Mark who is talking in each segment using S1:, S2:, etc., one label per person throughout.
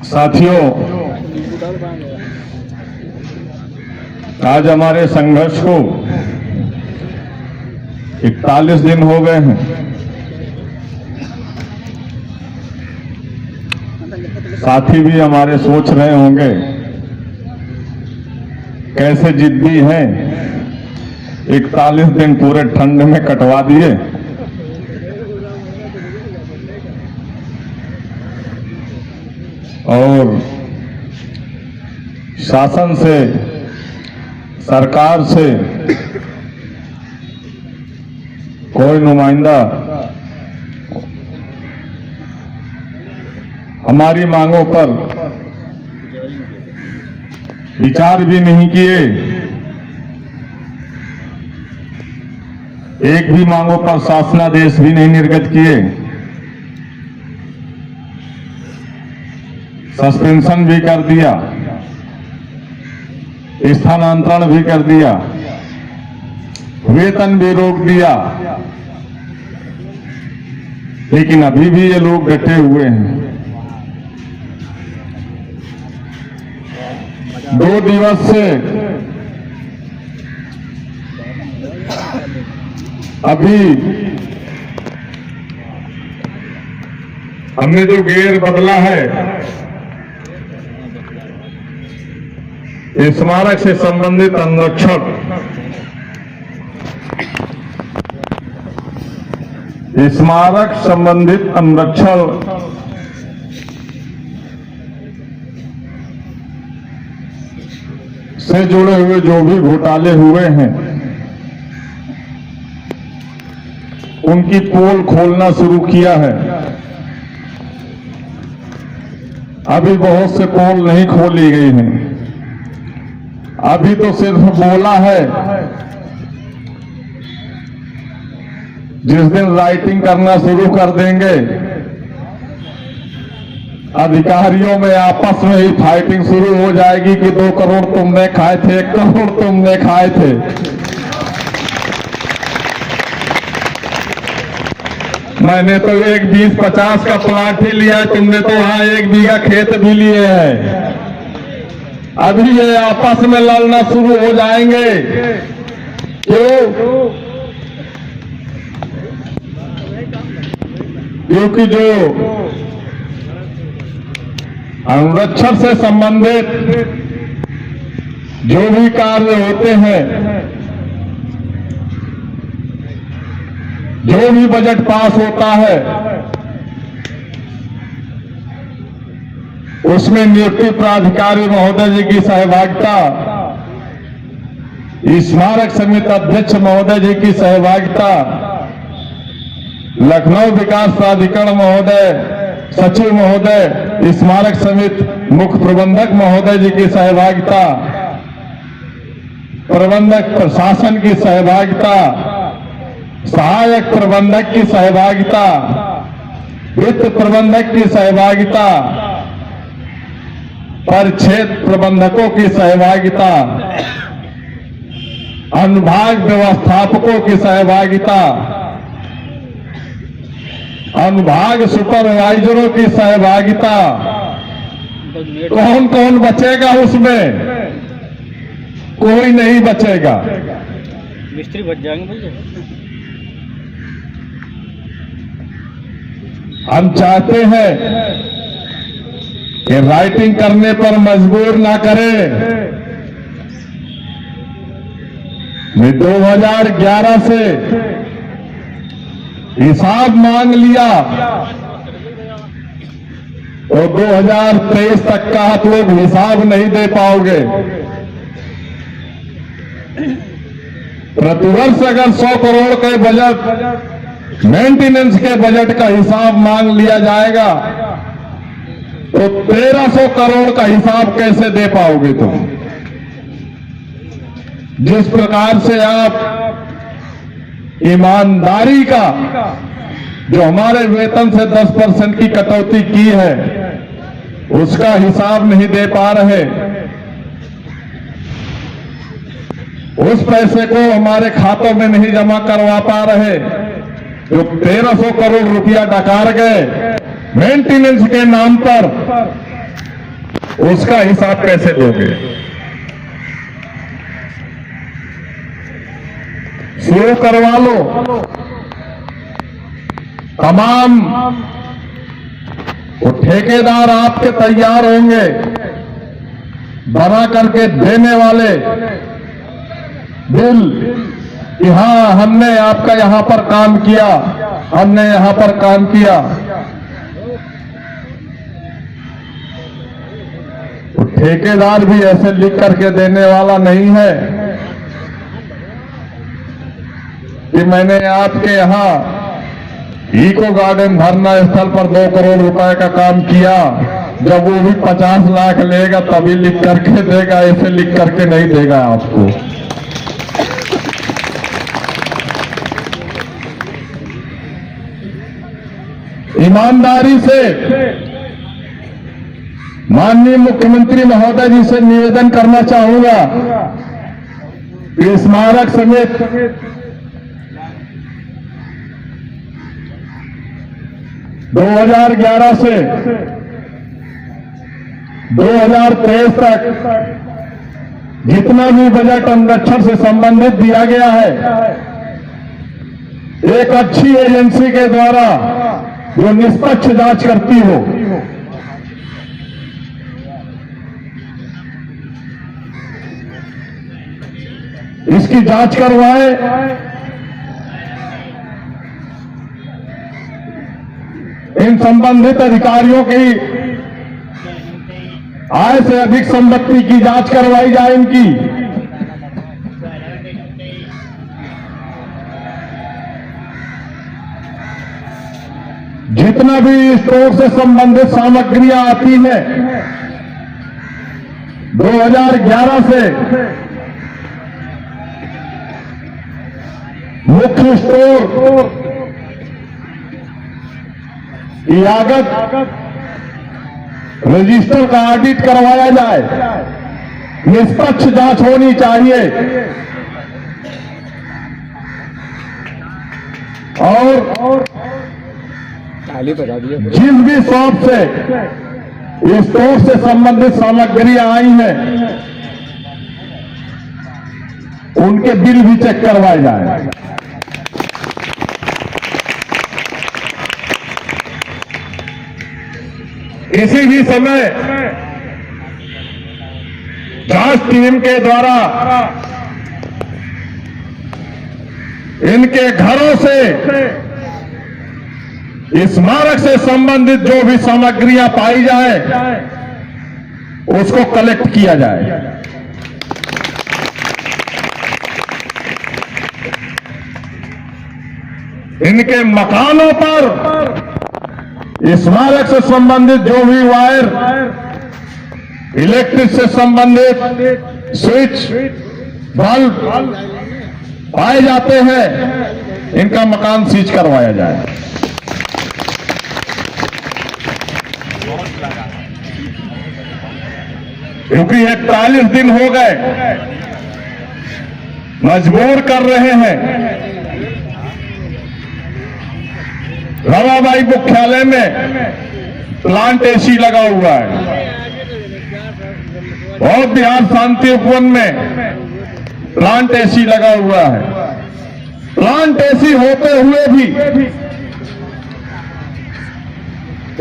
S1: साथियों, आज हमारे संघर्ष को 41 दिन हो गए हैं। साथी भी हमारे सोच रहे होंगे कैसे जिद्दी हैं, 41 दिन पूरे ठंड में कटवा दिए। और शासन से, सरकार से कोई नुमाइंदा हमारी मांगों पर विचार भी नहीं किए, एक भी मांगों पर शासनादेश भी नहीं निर्गत किए, सस्पेंशन भी कर दिया, स्थानांतरण भी कर दिया, वेतन भी रोक दिया। लेकिन अभी भी ये लोग डटे हुए हैं। 2 दिवस से अभी हमने जो गेयर बदला है, स्मारक से संबंधित अंगरक्षक स्मारक संबंधित अंगरक्षक से जुड़े हुए जो भी घोटाले हुए हैं, उनकी पोल खोलना शुरू किया है। अभी बहुत से पोल नहीं खोली गई हैं। अभी तो सिर्फ बोला है। जिस दिन राइटिंग करना शुरू कर देंगे, अधिकारियों में आपस में ही फाइटिंग शुरू हो जाएगी कि 2 करोड़ तुमने खाए थे, 1 करोड़ तुमने खाए थे। मैंने तो 1 20-50 का प्लाट ही लिया, तुमने तो वहां 1 बीघा खेत भी लिए हैं। अभी ये आपस में लड़ना शुरू हो जाएंगे। क्यों? क्योंकि जो अंगरक्षक से संबंधित जो भी कार्य होते हैं, जो भी बजट पास होता है, उसमें नियुक्ति प्राधिकारी महोदय जी की सहभागिता, स्मारक समिति अध्यक्ष महोदय जी की सहभागिता, लखनऊ विकास प्राधिकरण महोदय, सचिव महोदय, स्मारक समिति मुख्य प्रबंधक महोदय जी की सहभागिता, प्रबंधक प्रशासन की सहभागिता, सहायक प्रबंधक की सहभागिता, वित्त प्रबंधक की सहभागिता, परिक्षेत्र प्रबंधकों की सहभागिता, अनुभाग व्यवस्थापकों की सहभागिता, अनुभाग सुपरवाइजरों की सहभागिता। कौन कौन बचेगा उसमें? कोई नहीं बचेगा।
S2: मिस्त्री बच जाएंगे भैया।
S1: हम चाहते हैं कि राइटिंग करने पर मजबूर ना करें। मैं 2011 से हिसाब मांग लिया तो 2023 तक का आप लोग हिसाब नहीं दे पाओगे। प्रतिवर्ष अगर 100 करोड़ के बजट, मेंटेनेंस के बजट का हिसाब मांग लिया जाएगा तो 1300 करोड़ का हिसाब कैसे दे पाओगे तुम? जिस प्रकार से आप ईमानदारी का जो हमारे वेतन से 10% की कटौती की है, उसका हिसाब नहीं दे पा रहे। उस पैसे को हमारे खातों में नहीं जमा करवा पा रहे। जो 1300 करोड़ रुपया डकार गए मेंटेनेंस के नाम पर, उसका हिसाब कैसे दोगे? शुरू करवा लो, तमाम वो ठेकेदार आपके तैयार होंगे बना करके देने वाले बिल कि हाँ हमने आपका यहां पर काम किया, हमने यहां पर काम किया। तो ठेकेदार भी ऐसे लिख करके देने वाला नहीं है कि मैंने आपके यहां इको गार्डन धरना स्थल पर 2 करोड़ रुपए का काम किया, जब वो भी 50 लाख लेगा तभी लिख करके देगा, ऐसे लिख करके नहीं देगा आपको। ईमानदारी से माननीय मुख्यमंत्री महोदय जी से निवेदन करना चाहूंगा कि स्मारक समेत 2011 से 2023 तक जितना भी बजट संरक्षण से संबंधित दिया गया है, एक अच्छी एजेंसी के द्वारा जो निष्पक्ष जांच करती हो, इसकी जांच करवाए। इन संबंधित अधिकारियों की आय से अधिक संपत्ति की जांच करवाई जाए इनकी। जितना भी स्टोर से संबंधित सामग्रियां आती हैं 2011 से मुख्य स्टोर की लागत रजिस्टर का ऑडिट करवाया जाए, निष्पक्ष जांच होनी चाहिए और जिस भी शॉप से स्टोर से संबंधित सामग्रियां आई हैं उनके बिल भी चेक करवाए जाए। किसी भी समय जांच टीम के द्वारा इनके घरों से स्मारक से संबंधित जो भी सामग्रियां पाई जाए उसको कलेक्ट किया जाए। इनके मकानों पर स्मारक से संबंधित जो भी वायर, इलेक्ट्रिक से संबंधित स्विच, बल्ब पाए जाते हैं, इनका मकान सीज करवाया जाए। क्योंकि 41 दिन हो गए, मजबूर कर रहे हैं। रमाबाई मुख्यालय में प्लांट एसी लगा हुआ है और बिहार शांति उपवन में प्लांट एसी लगा हुआ है। प्लांट एसी होते हुए भी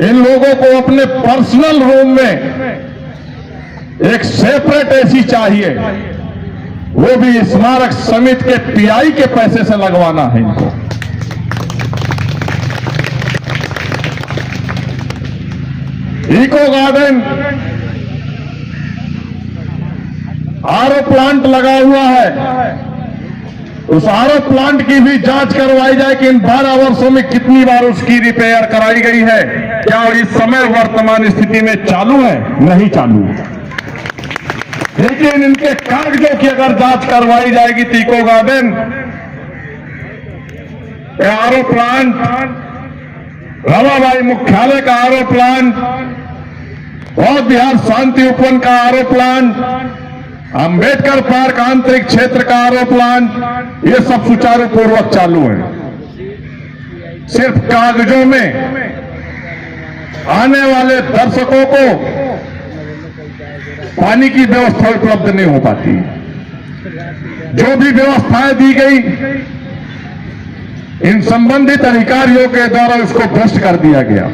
S1: इन लोगों को अपने पर्सनल रूम में एक सेपरेट एसी चाहिए, वो भी स्मारक समिति के पीआई के पैसे से लगवाना है इनको। इको गार्डन आरओ प्लांट लगा हुआ है, उस आरओ प्लांट की भी जांच करवाई जाए कि इन 12 वर्षों में कितनी बार उसकी रिपेयर कराई गई है, क्या इस समय वर्तमान स्थिति में चालू है, नहीं चालू है। लेकिन इनके कागजों की अगर जांच करवाई जाएगी तो eco garden, RO plant, Ramabai मुख्यालय का आरओ प्लांट और बिहार शांति उपवन का आरओ प्लांट, अंबेडकर पार्क आंतरिक क्षेत्र का आरओ प्लांट, ये सब सुचारू पूर्वक चालू है। सिर्फ कागजों में आने वाले दर्शकों को पानी की व्यवस्था उपलब्ध नहीं हो पाती। जो भी व्यवस्थाएं दी गई इन संबंधित अधिकारियों के द्वारा उसको भ्रष्ट कर दिया गया।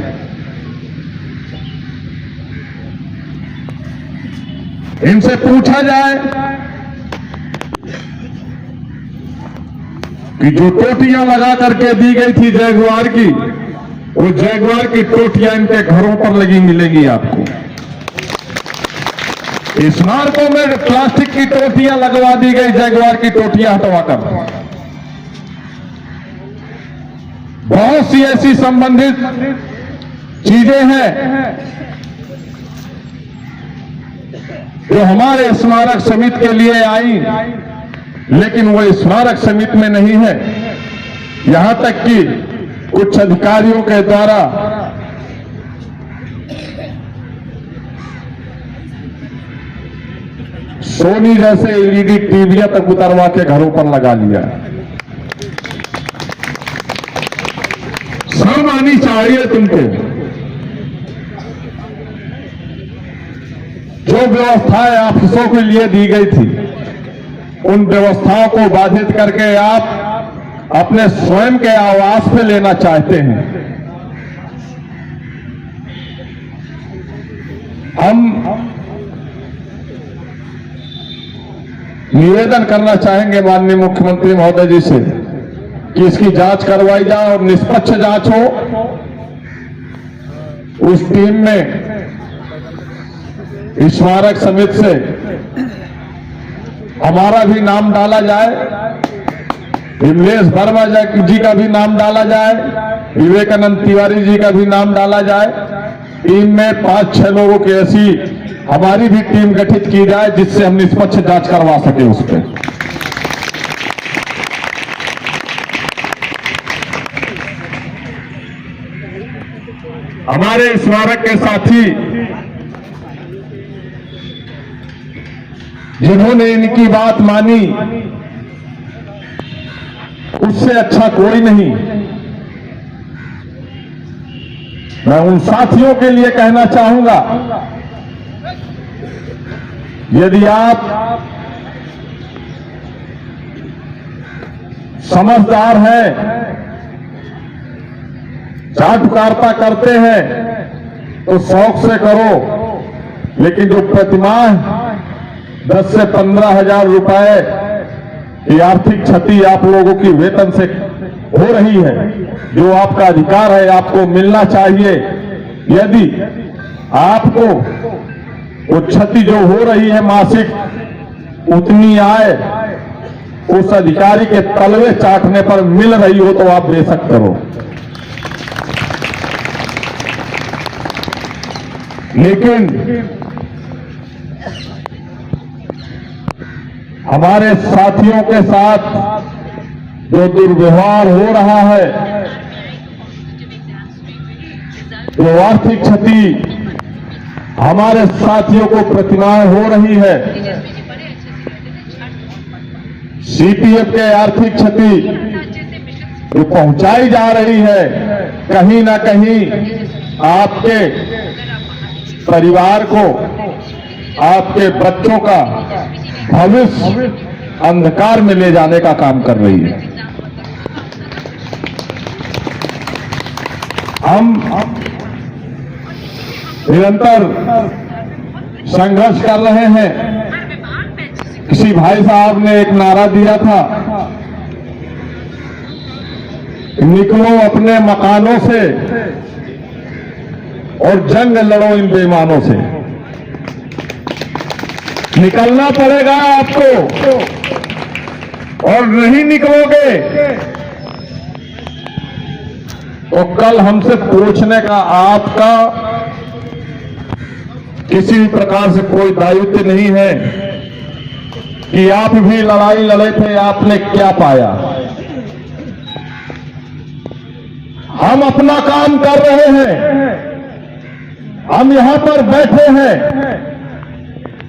S1: इनसे पूछा जाए कि जो टोटियां लगा करके दी गई थी जैगुआर की, वो जैगुआर की टोटियां इनके घरों पर लगी मिलेंगी आपको। स्मारकों में प्लास्टिक की टोटियां लगवा दी गई, जैगुआर की टोटियां हटवाकर। बहुत सी ऐसी संबंधित चीजें हैं जो हमारे स्मारक समिति के लिए आई, लेकिन वो स्मारक समिति में नहीं है। यहां तक कि कुछ अधिकारियों के द्वारा सोनी जैसे एलईडी टीवियां तक उतरवा के घरों पर लगा लिया। शर्म आनी चाहिए तुमको। जो व्यवस्थाएं ऑफिसों के लिए दी गई थी, उन व्यवस्थाओं को बाधित करके आप अपने स्वयं के आवास पे लेना चाहते हैं। हम निवेदन करना चाहेंगे माननीय मुख्यमंत्री महोदय जी से कि इसकी जांच करवाई जाए और निष्पक्ष जांच हो। उस टीम में स्मारक समिति से हमारा भी नाम डाला जाए, विमलेश वर्मा जी का भी नाम डाला जाए, विवेकानंद तिवारी जी का भी नाम डाला जाए। टीम में 5-6 लोगों की ऐसी हमारी भी टीम गठित की जाए जिससे हम निष्पक्ष जांच करवा सके उस पर। हमारे स्मारक के साथी जिन्होंने इनकी बात मानी, उससे अच्छा कोई नहीं। मैं उन साथियों के लिए कहना चाहूंगा, यदि आप समझदार हैं, चाटुकारिता करते हैं तो शौक से करो, लेकिन जो प्रतिमाह 10 से 15 हजार रुपए की आर्थिक क्षति आप लोगों की वेतन से हो रही है, जो आपका अधिकार है, आपको मिलना चाहिए। यदि आपको वो क्षति जो हो रही है मासिक उतनी आय उस अधिकारी के तलवे चाटने पर मिल रही हो तो आप बेशक करो, लेकिन हमारे साथियों के साथ जो दुर्व्यवहार हो रहा है, जो आर्थिक क्षति हमारे साथियों को प्रतिमाएं हो रही है, सीपीएफ के आर्थिक क्षति जो पहुंचाई जा रही है, कहीं ना कहीं आपके परिवार को, आपके बच्चों का भविष्य अंधकार में ले जाने का काम कर रही है। हम निरंतर संघर्ष कर रहे हैं। किसी भाई साहब ने एक नारा दिया था, निकलो अपने मकानों से और जंग लड़ो इन बेईमानों से। निकलना पड़ेगा आपको, और नहीं निकलोगे तो कल हमसे पूछने का आपका किसी भी प्रकार से कोई दायित्व नहीं है कि आप भी लड़ाई लड़े थे, आपने क्या पाया। हम अपना काम कर रहे हैं, हम यहां पर बैठे हैं,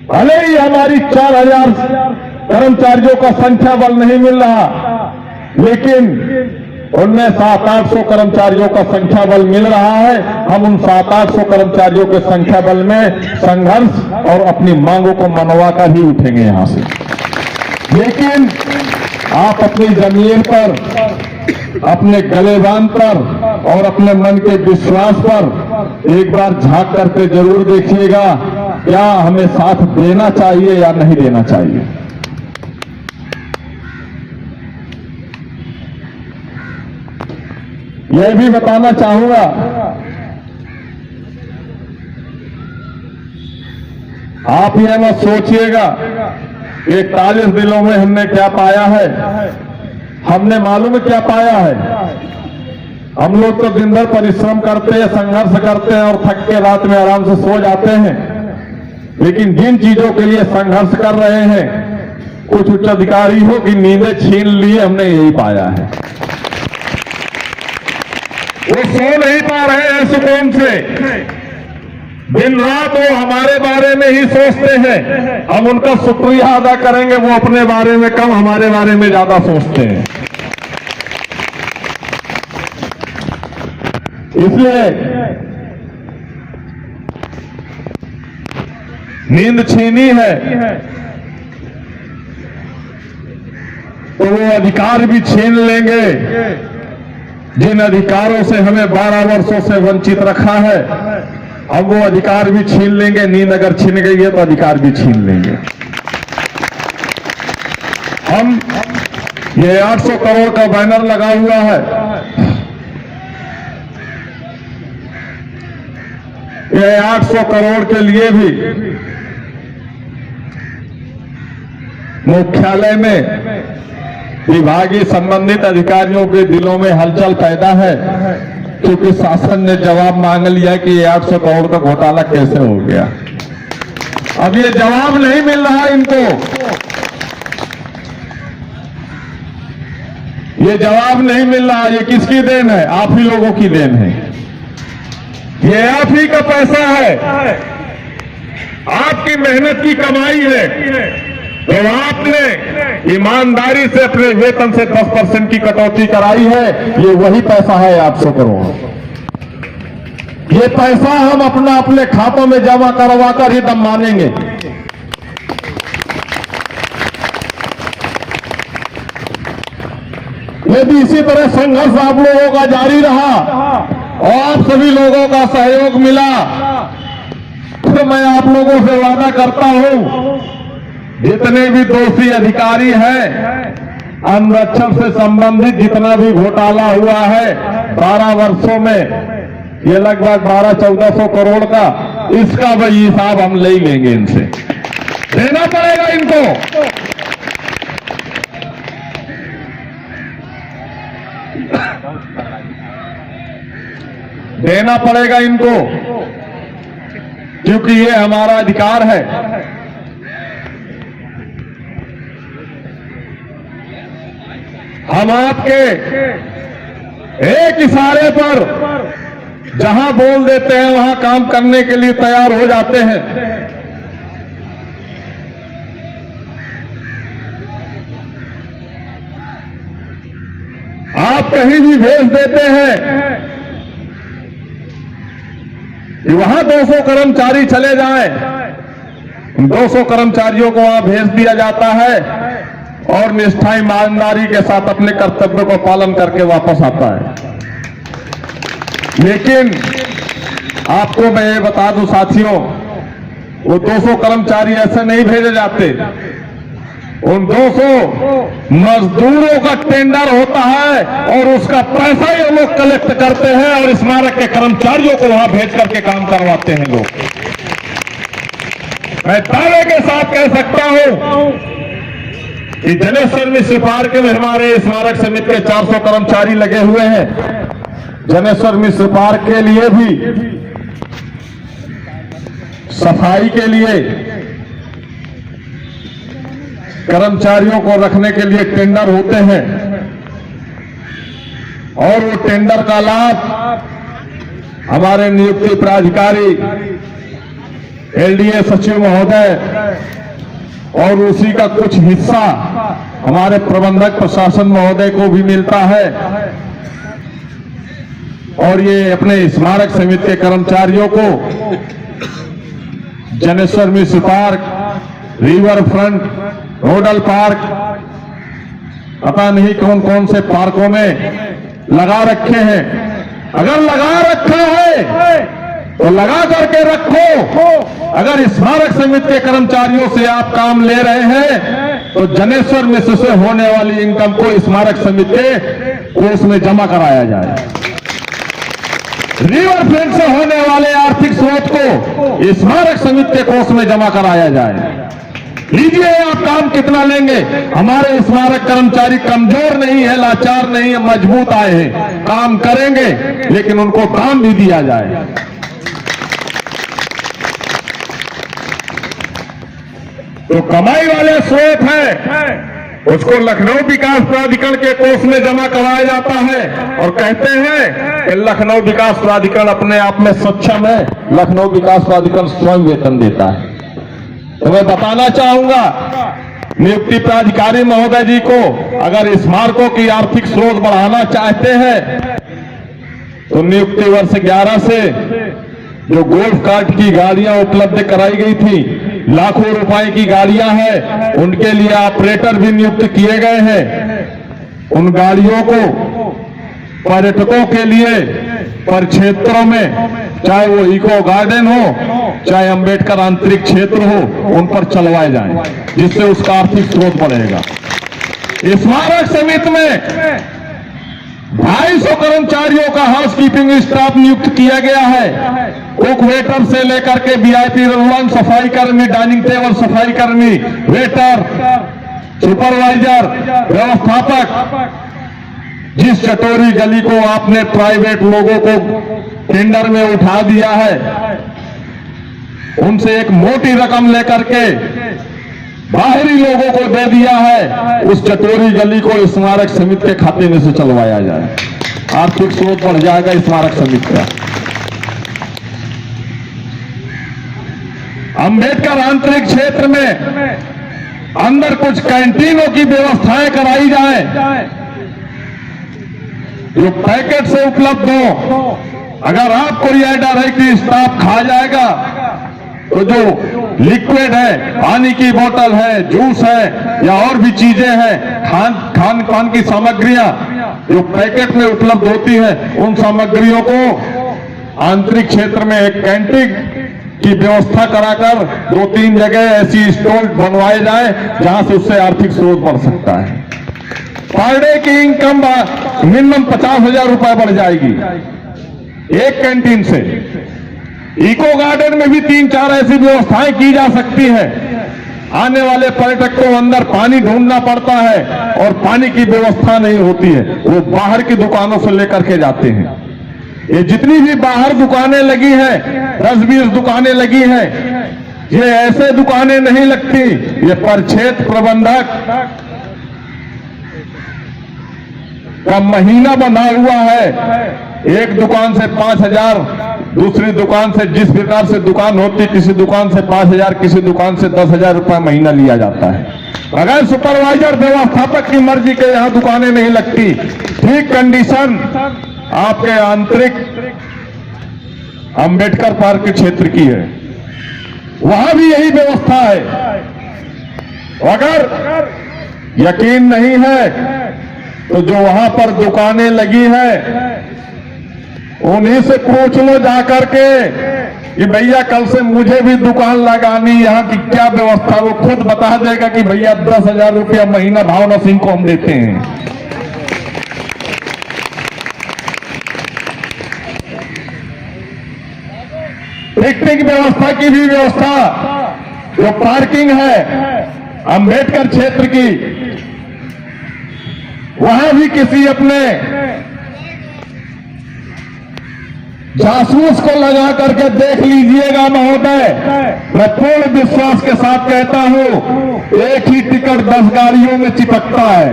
S1: भले ही हमारी 4000 कर्मचारियों का संख्या बल नहीं मिल रहा, लेकिन उनमें 700-800 कर्मचारियों का संख्या बल मिल रहा है। हम उन 700-800 कर्मचारियों के संख्या बल में संघर्ष और अपनी मांगों को मनवा कर ही उठेंगे यहां से। लेकिन आप अपनी जमीन पर, अपने गलेबान पर और अपने मन के विश्वास पर एक बार झांक करके जरूर देखिएगा, क्या हमें साथ देना चाहिए या नहीं देना चाहिए। यह भी बताना चाहूंगा, आप यह मत सोचिएगा कि 41 दिनों में हमने क्या पाया है। हमने मालूम है क्या पाया है। हम लोग तो दिन भर परिश्रम करते हैं, संघर्ष करते हैं और थक के रात में आराम से सो जाते हैं। लेकिन जिन चीजों के लिए संघर्ष कर रहे हैं, कुछ उच्च अधिकारियों की नींदें छीन ली, हमने यही पाया है। वो सो नहीं पा रहे हैं सुकून से, दिन रात वो हमारे बारे में ही सोचते हैं। हम उनका शुक्रिया अदा करेंगे, वो अपने बारे में कम, हमारे बारे में ज्यादा सोचते हैं। इसलिए नींद छीनी है तो वो अधिकार भी छीन लेंगे जिन अधिकारों से हमें 12 वर्षों से वंचित रखा है। अब वो अधिकार भी छीन लेंगे। नींद अगर छीन गई है तो अधिकार भी छीन लेंगे। हम ये 800 करोड़ का बैनर लगा हुआ है, ये 800 करोड़ के लिए भी मुख्यालय में विभागीय संबंधित अधिकारियों के दिलों में हलचल पैदा है, क्योंकि शासन ने जवाब मांग लिया कि ये 800 करोड़ का घोटाला कैसे हो गया। अब ये जवाब नहीं मिल रहा इनको, ये जवाब नहीं मिल रहा। ये किसकी देन है? आप ही लोगों की देन है। ये आप ही का पैसा है, आपकी मेहनत की कमाई है। तो आपने ईमानदारी से अपने वेतन से 10% की कटौती कराई है, ये वही पैसा है 800 करोड़। ये पैसा हम अपने खातों में जमा करवा कर ही दम मानेंगे। यदि इसी तरह संघर्ष आप लोगों का जारी रहा और आप सभी लोगों का सहयोग मिला तो मैं आप लोगों से वादा करता हूं, जितने भी दोषी अधिकारी हैं, अंगरक्षण से संबंधित जितना भी घोटाला हुआ है 12 वर्षों में, ये लगभग 1200-1400 करोड़ का, इसका वही हिसाब हम ले लेंगे। इनसे देना पड़ेगा, इनको देना पड़ेगा इनको, क्योंकि ये हमारा अधिकार है। हम आपके एक इशारे पर जहां बोल देते हैं वहां काम करने के लिए तैयार हो जाते हैं। आप कहीं भी भेज देते हैं कि वहां 200 कर्मचारी चले जाएं, 200 कर्मचारियों को वहां भेज दिया जाता है और निष्ठा ईमानदारी के साथ अपने कर्तव्य को पालन करके वापस आता है। लेकिन आपको मैं ये बता दूं साथियों, वो 200 कर्मचारी ऐसे नहीं भेजे जाते। उन 200 मजदूरों का टेंडर होता है और उसका पैसा ये लोग कलेक्ट करते हैं और स्मारक के कर्मचारियों को वहां भेज करके काम करवाते हैं लोग। मैं दावे के साथ कह सकता हूं कि जनेश्वर मिश्र पार्क में हमारे स्मारक समिति के 400 कर्मचारी लगे हुए हैं। जनेश्वर मिश्र पार्क के लिए भी सफाई के लिए कर्मचारियों को रखने के लिए टेंडर होते हैं और वो टेंडर का लाभ हमारे नियुक्ति प्राधिकारी एलडीए सचिव महोदय और उसी का कुछ हिस्सा हमारे प्रबंधक प्रशासन महोदय को भी मिलता है। और ये अपने स्मारक समिति के कर्मचारियों को Janeshwar Mishra park, river front, रोडल park, पता नहीं कौन कौन से पार्कों में लगा रखे हैं। अगर लगा रखा है तो लगा करके रखो। अगर स्मारक समिति के कर्मचारियों से आप काम ले रहे हैं तो जनेश्वर मिश्र से होने वाली इनकम को स्मारक समिति के कोष में जमा कराया जाए। रिवर फ्रंट से होने वाले आर्थिक स्रोत को स्मारक समिति के कोष में जमा कराया जाए। लीजिए आप काम कितना लेंगे। हमारे स्मारक कर्मचारी कमजोर नहीं है, लाचार नहीं है, मजबूत आए हैं, काम करेंगे, लेकिन उनको काम भी दिया जाए। तो कमाई वाले स्रोत है उसको लखनऊ विकास प्राधिकरण के कोष में जमा कराया जाता है और कहते हैं कि लखनऊ विकास प्राधिकरण अपने आप में सक्षम है, लखनऊ विकास प्राधिकरण स्वयं वेतन देता है। तो मैं बताना चाहूंगा नियुक्ति प्राधिकारी महोदय जी को, अगर स्मारकों की आर्थिक स्रोत बढ़ाना चाहते हैं तो नियुक्ति वर्ष 11 से जो गोल्फ कार्ट की गाड़ियां उपलब्ध कराई गई थी, लाखों रुपए की गाड़ियां हैं, उनके लिए ऑपरेटर भी नियुक्त किए गए हैं। उन गाड़ियों को पर्यटकों के लिए परिक्षेत्रों में, चाहे वो इको गार्डन हो, चाहे अंबेडकर आंतरिक क्षेत्र हो, उन पर चलवाए जाएं, जिससे उसका आर्थिक स्रोत बढ़ेगा। स्मारक समिति में 250 कर्मचारियों का हाउसकीपिंग स्टाफ नियुक्त किया गया है। कुक वेटर से लेकर के वीआईपी रेस्टोरेंट, सफाई कर्मी, डाइनिंग टेबल सफाई कर्मी, वेटर, सुपरवाइजर, व्यवस्थापक। जिस चटोरी गली को आपने प्राइवेट लोगों को टेंडर में उठा दिया है, उनसे एक मोटी रकम लेकर के बाहरी लोगों को दे दिया है, उस चटोरी गली को स्मारक समिति के खाते में से चलवाया जाए। आर्थिक स्रोत बढ़ जाएगा स्मारक समिति का। अंबेडकर आंतरिक क्षेत्र में अंदर कुछ कैंटीनों की व्यवस्थाएं कराई जाए जो पैकेट से उपलब्ध हो। अगर आपको यह डर है कि स्टाफ खा जाएगा तो जो लिक्विड है, पानी की बोतल है, जूस है या और भी चीजें हैं, खान पान की सामग्रियां जो पैकेट में उपलब्ध होती है, उन सामग्रियों को आंतरिक क्षेत्र में एक कैंटीन की व्यवस्था कराकर 2-3 जगह ऐसी स्टॉल बनवाए जाए जहां से उससे आर्थिक स्रोत बढ़ सकता है। पर डे की इनकम मिनिमम 50,000 रुपए बढ़ जाएगी एक कैंटीन से। इको गार्डन में भी 3-4 ऐसी व्यवस्थाएं की जा सकती है। आने वाले पर्यटक को अंदर पानी ढूंढना पड़ता है और पानी की व्यवस्था नहीं होती है, वो बाहर की दुकानों से लेकर के जाते हैं। ये जितनी भी बाहर दुकानें लगी हैं, 10-20 दुकानें लगी हैं, ये ऐसे दुकानें नहीं लगती। ये परिक्षेत्र प्रबंधक का महीना बना हुआ है। एक दुकान से 5,000, दूसरी दुकान से, जिस प्रकार से दुकान होती, किसी दुकान से 5,000, किसी दुकान से 10,000 रुपए महीना लिया जाता है। अगर सुपरवाइजर व्यवस्थापक की मर्जी के यहां दुकानें नहीं लगती। ठीक कंडीशन आपके आंतरिक अंबेडकर पार्क क्षेत्र की है, वहां भी यही व्यवस्था है। अगर यकीन नहीं है तो जो वहां पर दुकानें लगी है उन्हीं से पूछ लो जाकर के कि भैया कल से मुझे भी दुकान लगानी, यहाँ की क्या व्यवस्था। वो खुद बता देगा कि भैया 10,000 रुपया महीना भावना सिंह को हम देते हैं। पिकनिक व्यवस्था की भी व्यवस्था, जो पार्किंग है अंबेडकर क्षेत्र की, वहां भी किसी अपने जासूस को लगा करके देख लीजिएगा महोदय। मैं पूर्ण विश्वास के साथ कहता हूं, एक ही टिकट 10 गाड़ियों में चिपकता है।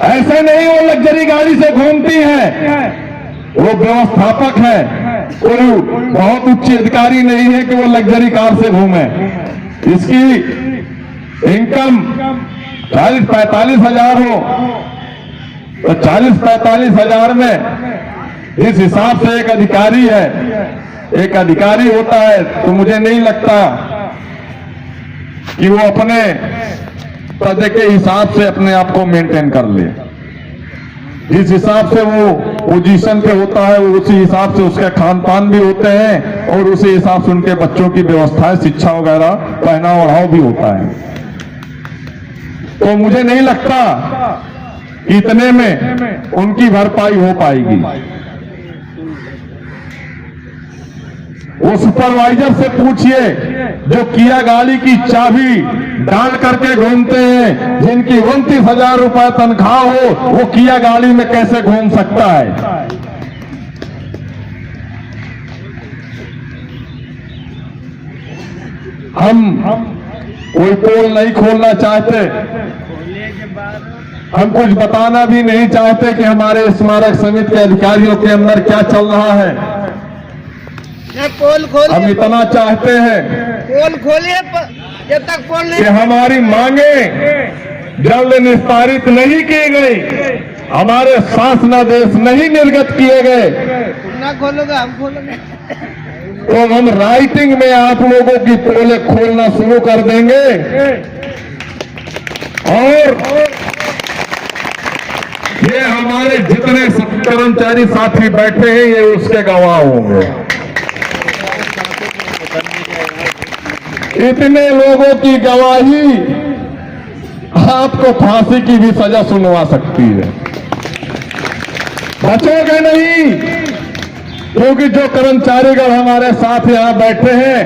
S1: ऐसे नहीं वो लग्जरी गाड़ी से घूमती है, वो व्यवस्थापक है, कोई बहुत उच्च अधिकारी नहीं है कि वो लग्जरी कार से घूमे। इसकी इनकम 40-45 हजार हो, तो 40-45 हजार में इस हिसाब से एक अधिकारी है, एक अधिकारी होता है, तो मुझे नहीं लगता कि वो अपने पद के हिसाब से अपने आप को मेंटेन कर ले। जिस हिसाब से वो पोजीशन पे होता है, वो उसी हिसाब से उसके खान पान भी होते हैं और उसी हिसाब से उनके बच्चों की व्यवस्थाएं, शिक्षा वगैरह, पहनाव ओढ़ाव भी होता है। तो मुझे नहीं लगता इतने में उनकी भरपाई हो पाएगी। वो सुपरवाइजर से पूछिए जो किया गाड़ी की चाबी डाल करके घूमते हैं, जिनकी 29,000 रुपए तनख्वाह हो, वो किया गाड़ी में कैसे घूम सकता है? हम कोई पोल नहीं खोलना चाहते, हम कुछ बताना भी नहीं चाहते कि हमारे स्मारक समिति के अधिकारियों के अंदर क्या चल रहा है।
S3: पोल खोलिए,
S1: हम इतना चाहते हैं
S3: पोल खोलिए, जब तक पोल
S1: कि
S3: नहीं
S1: हमारी मांगे जल्द निस्तारित नहीं की गई, हमारे शासनादेश नहीं निर्गत किए गए,
S3: ना खोलोगे हम खोलेंगे।
S1: तो हम राइटिंग में आप लोगों की पोलें खोलना शुरू कर देंगे और ये हमारे जितने कर्मचारी साथी बैठे हैं ये उसके गवाह होंगे। इतने लोगों की गवाही आपको फांसी की भी सजा सुनवा सकती है। बचोगे नहीं, क्योंकि जो कर्मचारीगण हमारे साथ यहां बैठे हैं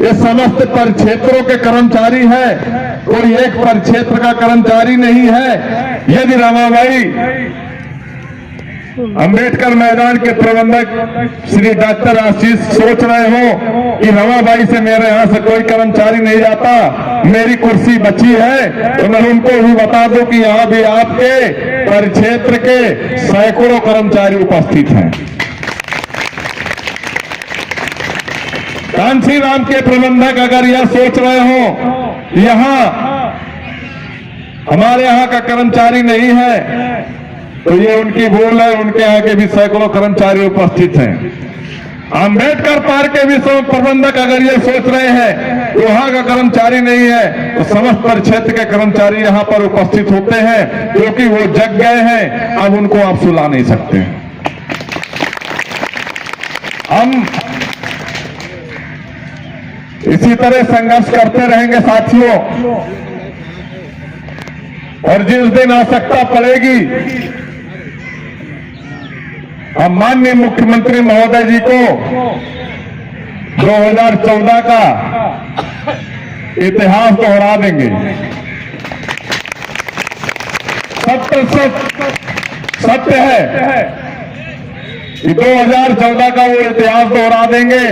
S1: ये समस्त परिक्षेत्रों के कर्मचारी हैं, कोई एक परिक्षेत्र का कर्मचारी नहीं है। यदि रमाबाई अंबेडकर मैदान के प्रबंधक श्री डॉक्टर आशीष सोच रहे हो कि रमाबाई से मेरे यहां से कोई कर्मचारी नहीं जाता, मेरी कुर्सी बची है, तो मैं उनको भी बता दूं कि यहां भी आपके परिक्षेत्र के सैकड़ों कर्मचारी उपस्थित हैं। कांसी राम के प्रबंधक अगर यह सोच रहे हो यहां हमारे यहां का कर्मचारी नहीं है, तो ये उनकी भूल है। उनके यहाँ के भी सैकड़ों कर्मचारी उपस्थित हैं। अंबेडकर पार्क के भी प्रबंधक अगर ये सोच रहे हैं कि वहां का कर्मचारी नहीं है, तो समस्त परिक्षेत्र के कर्मचारी यहां पर उपस्थित होते हैं, क्योंकि वो जग गए हैं, अब उनको आप सुला नहीं सकते। हम इसी तरह संघर्ष करते रहेंगे साथियों, और जिस दिन आवश्यकता पड़ेगी हम माननीय मुख्यमंत्री महोदय जी को 2014 का इतिहास दोहरा देंगे। सत्य है कि 2014 का वो इतिहास दोहरा देंगे।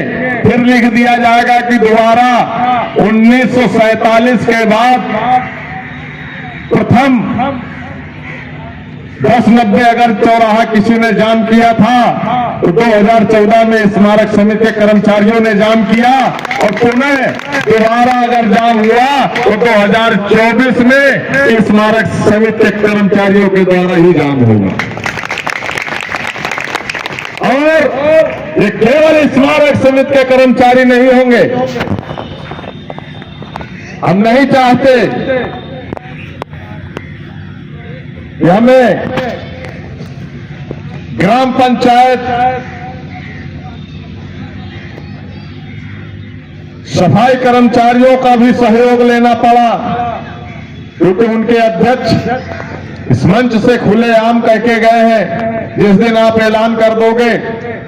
S1: फिर लिख दिया जाएगा कि दोबारा 1947 के बाद प्रथम 10-90 अगर चौराहा किसी ने जाम किया था, तो 2014 में स्मारक समिति के कर्मचारियों ने जाम किया, और पुनः दोबारा अगर जाम हुआ तो 2024 में स्मारक समिति के कर्मचारियों के द्वारा ही जाम होगा। और ये केवल स्मारक समिति के कर्मचारी नहीं होंगे। हम नहीं चाहते कि हमें ग्राम पंचायत सफाई कर्मचारियों का भी सहयोग लेना पड़ा, क्योंकि उनके अध्यक्ष इस मंच से खुलेआम कह के गए हैं, जिस दिन आप ऐलान कर दोगे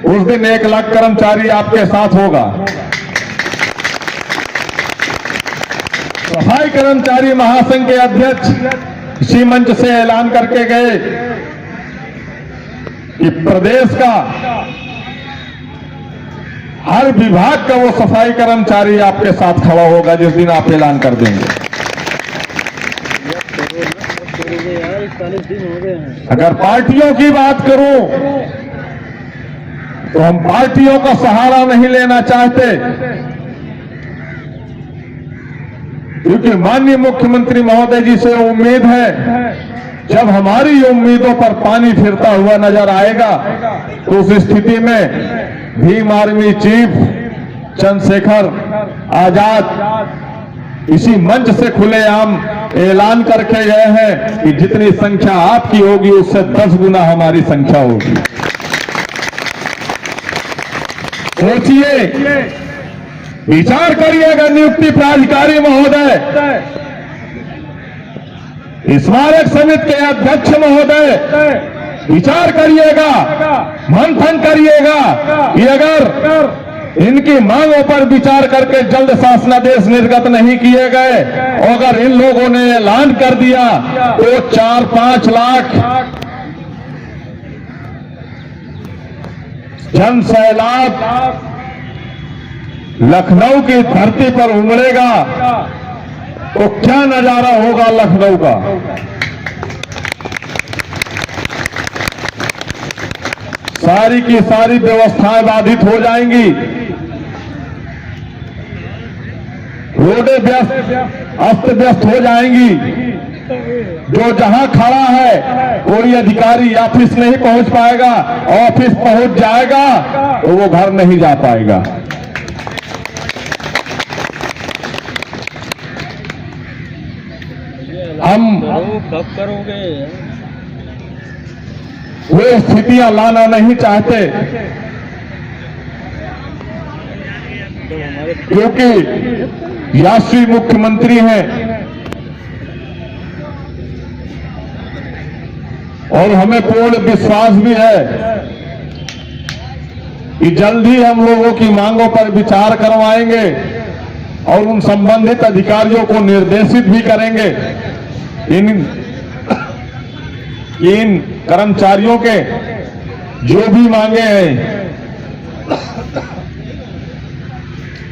S1: उस दिन 1 लाख कर्मचारी आपके साथ होगा। सफाई कर्मचारी महासंघ के अध्यक्ष इसी मंच से ऐलान करके गए कि प्रदेश का हर विभाग का वो सफाई कर्मचारी आपके साथ खड़ा होगा जिस दिन आप ऐलान कर देंगे। अगर पार्टियों की बात करूं तो हम पार्टियों का सहारा नहीं लेना चाहते, क्योंकि माननीय मुख्यमंत्री महोदय जी से उम्मीद है जब हमारी उम्मीदों पर पानी फिरता हुआ नजर आएगा तो उस स्थिति में भीम आर्मी चीफ चंद्रशेखर आजाद इसी मंच से खुलेआम ऐलान करके गए हैं कि जितनी संख्या आपकी होगी उससे 10 गुना hमारी संख्या होगी। सोचिए, विचार करिएगा नियुक्ति प्राधिकारी महोदय, स्मारक समिति के अध्यक्ष महोदय, विचार करिएगा, मंथन करिएगा कि अगर इनकी मांगों पर विचार करके जल्द शासनादेश निर्गत नहीं किए गए और अगर इन लोगों ने ऐलान कर दिया तो 4-5 लाख जन सैलाब लखनऊ की धरती पर उमड़ेगा तो क्या नजारा होगा लखनऊ का। सारी की सारी व्यवस्थाएं बाधित हो जाएंगी, रोडें अस्त व्यस्त हो जाएंगी। जो जहां खड़ा है कोई अधिकारी ऑफिस नहीं पहुंच पाएगा, ऑफिस पहुंच जाएगा तो वो घर नहीं जा पाएगा। हम
S2: कब करोगे?
S1: वे स्थितियां लाना नहीं चाहते क्योंकि राष्ट्रीय मुख्यमंत्री हैं और हमें पूर्ण विश्वास भी है कि जल्द ही हम लोगों की मांगों पर विचार करवाएंगे और उन संबंधित अधिकारियों को निर्देशित भी करेंगे। इन कर्मचारियों के जो भी मांगे हैं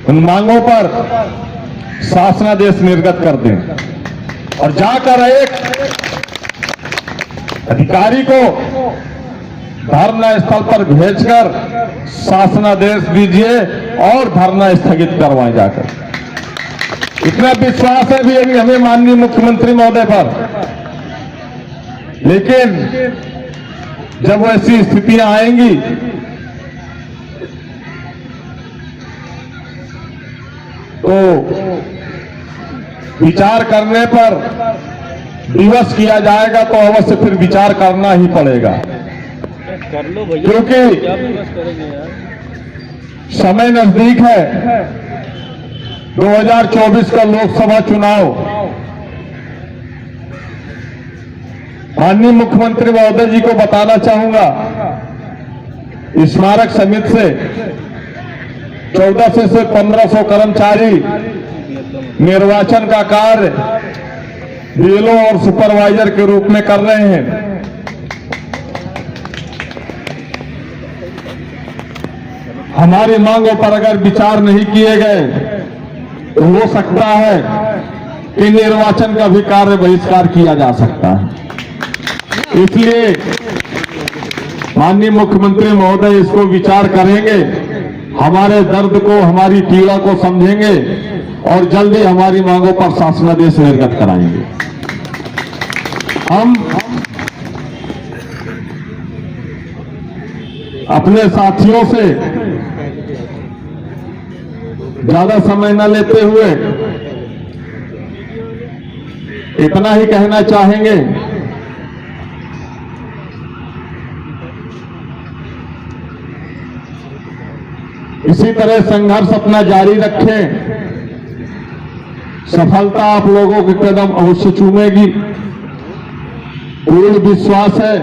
S1: उन मांगों पर शासनादेश निर्गत कर दें और जाकर एक अधिकारी को धरना स्थल पर भेजकर शासनादेश दीजिए और धरना स्थगित करवाएं जाकर। इतना विश्वास है भी हमें माननीय मुख्यमंत्री महोदय पर, लेकिन जब ऐसी स्थितियां आएंगी तो विचार करने पर विवश किया जाएगा तो अवश्य फिर विचार करना ही पड़ेगा।
S2: कर लो भैया,
S1: क्योंकि
S2: क्या विवश करेंगे यार?
S1: समय नजदीक है, 2024 का लोकसभा चुनाव। माननीय मुख्यमंत्री महोदय जी को बताना चाहूंगा, स्मारक समिति से 1400 से 1500 कर्मचारी निर्वाचन का कार्य बीएलओ और सुपरवाइजर के रूप में कर रहे हैं। हमारी मांगों पर अगर विचार नहीं किए गए तो हो सकता है कि निर्वाचन का भी कार्य बहिष्कार किया जा सकता है। इसलिए माननीय मुख्यमंत्री महोदय इसको विचार करेंगे, हमारे दर्द को, हमारी पीड़ा को समझेंगे और जल्दी हमारी मांगों पर शासनादेश निर्गत कराएंगे। हम अपने साथियों से ज्यादा समय न लेते हुए इतना ही कहना चाहेंगे इसी तरह संघर्ष अपना जारी रखें। सफलता आप लोगों के कदम अवश्य चूमेगी, पूर्ण विश्वास है।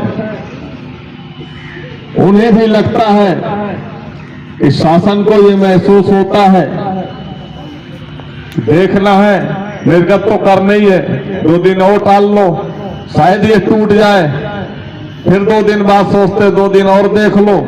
S1: उन्हें भी लगता है कि शासन को ये महसूस होता है, देखना है, निर्गत तो करना ही है, 2 दिन और टाल लो, शायद ये टूट जाए, फिर 2 दिन बाद सोचते 2 दिन और देख लो,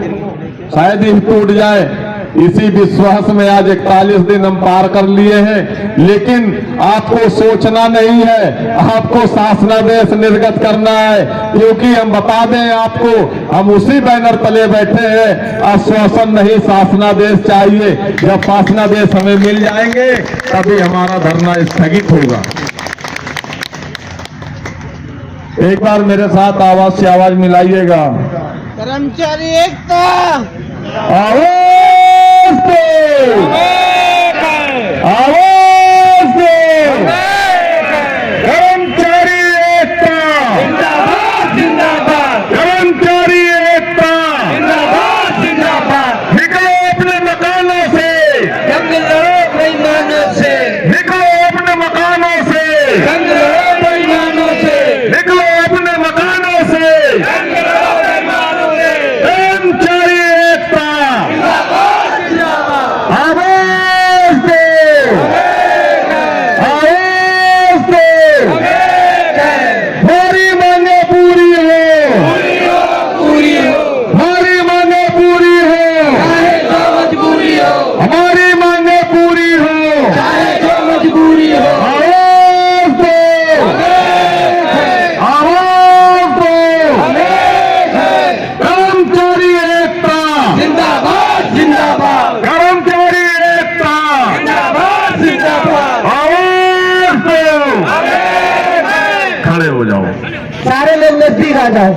S1: शायद ये टूट जाए। इसी विश्वास में आज 41 दिन हम पार कर लिए हैं, लेकिन आपको सोचना नहीं है, आपको शासनादेश निर्गत करना है। क्योंकि हम बता दें आपको, हम उसी बैनर तले बैठे हैं, आश्वासन नहीं शासनादेश चाहिए। जब शासनादेश हमें मिल जाएंगे तभी हमारा धरना स्थगित होगा। एक बार मेरे साथ आवाज से आवाज मिलाइएगा।
S3: कर्मचारी एकता,
S1: आवाज दो, आवाज दो, कर्मचारी एकता, कर्मचारी एकता, निकलो अपने मकानों से,
S3: जंग लड़ो बेईमानों से,
S1: निकलो अपने मकानों से,
S3: जंग लड़ो बेईमानों से,
S1: निकलो अपने मकानों से, कर्मचारी एकता, आवाज दो, आवाज दो, हमारी मांगे पूरी हो, हमारी मांगे पूरी हो,
S3: मजबूरी हो,
S1: हमारी मांगे पूरी हो,
S3: चाहे जो मजबूरी हो,
S1: आवाज दो, आवाज दो, कर्मचारी एकता,
S3: जिंदाबाद जिंदाबाद,
S1: कर्मचारी एकता,
S3: जिंदाबाद जिंदाबाद,
S1: आवाज दो। खड़े हो जाओ।
S3: सारे लोग नजदीक आ जाओ।